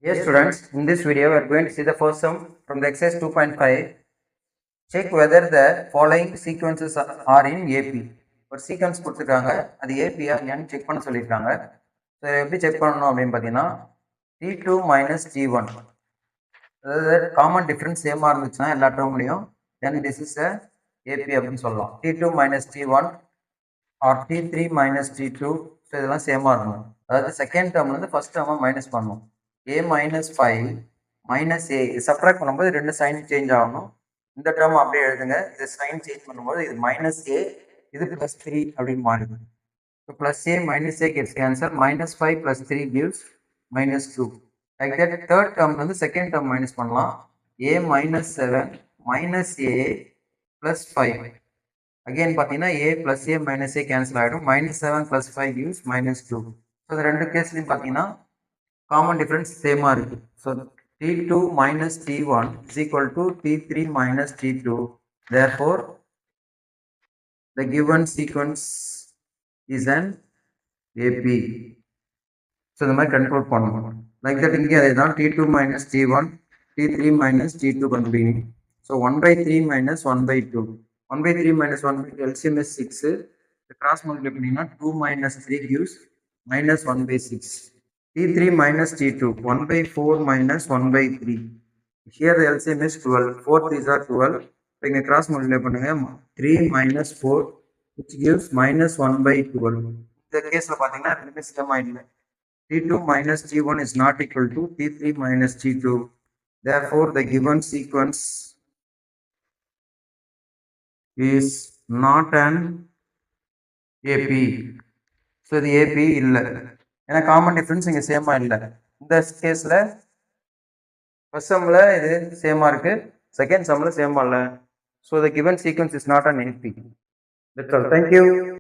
Yes, students, in this video, we are going to see the first sum from the exercise 2.5. Check whether the following sequences are in AP. ஒரு sequence கொடுத்துருக்காங்க, அது ஏபியா இல்லையான்னு check பண்ண சொல்லியிருக்காங்க. So எப்படி check பண்ணணும் அப்படின்னு பார்த்தீங்கன்னா, T2 மைனஸ் T1, அதாவது காமன் டிஃப்ரென்ஸ் சேமாக இருந்துச்சுன்னா எல்லா டேர்ம்லையும் தென் திஸ் இஸ் ஏபி அப்படின்னு சொல்லலாம். T2 minus T1 R T3 minus T2, so இதெல்லாம் சேமாக இருக்கணும். அதாவது செகண்ட் டேர்ம்லேருந்து ஃபர்ஸ்ட் டேர்மை மைனஸ் பண்ணணும். A minus 5 minus A subtract பண்ணும்போது ரெண்டு சைன் சேஞ்ச் ஆகணும். இந்த டேர்ம் அப்படியே எழுதுங்க. இது சைன் சேஞ்ச் பண்ணும்போது இது மைனஸ் ஏ, இது பிளஸ் 3 அப்படின்னு மாறிடும். So plus A minus A gets cancel. Minus 5 plus 3 gives minus 2. Like that third டேர்ம்ல இருந்து செகண்ட் டேர்ம் மைனஸ் பண்ணலாம். A minus 7 minus A plus 5. Again பார்த்தீங்கன்னா A plus A minus A cancel ஆகிடும். Minus 7 plus 5 gives minus 2. So இந்த ரெண்டு கேஸ்லையும் பார்த்தீங்கன்னா common difference same இருக்கு. So T2 minus T1 is equal to T3 minus T2. Therefore, the given sequence is an AP. So the மாதிரி control பண்ணணும். Like that இங்கே அதுதான் T2 minus T1, T3 minus T2 கண்டுபிடிங்க. So 1 by 3 minus 1 by 2. 1 by 3 minus 1 by 2 LCM is 6. The cross multiply பண்ணிங்கன்னா 2 minus 3 gives minus 1 by 6. T3 minus T2, 1 by 4 minus 1 by 3. Here the LCM is 12. 4 3s are 12. So, இங்க cross multiply பண்ணுங்க. 3 minus 4, which gives minus 1 by 12. இந்த கேஸ்ல பாத்தீங்கன்னா ரெண்டுமே சேமா இல்ல. T2 minus T1 is not equal to T3 minus T2. Therefore, the given sequence is not an AP. So, the AP இல்ல. ஏன்னா காமன் டிஃப்ரென்ஸ் இங்கே சேமாக இல்லை. இந்த கேஸில் ஃபர்ஸ்ட் சம்மில் இது சேமாக இருக்குது, செகண்ட் சம்மில் சேமாக இல்லை. So the given sequence is not an AP. That's all. Thank you.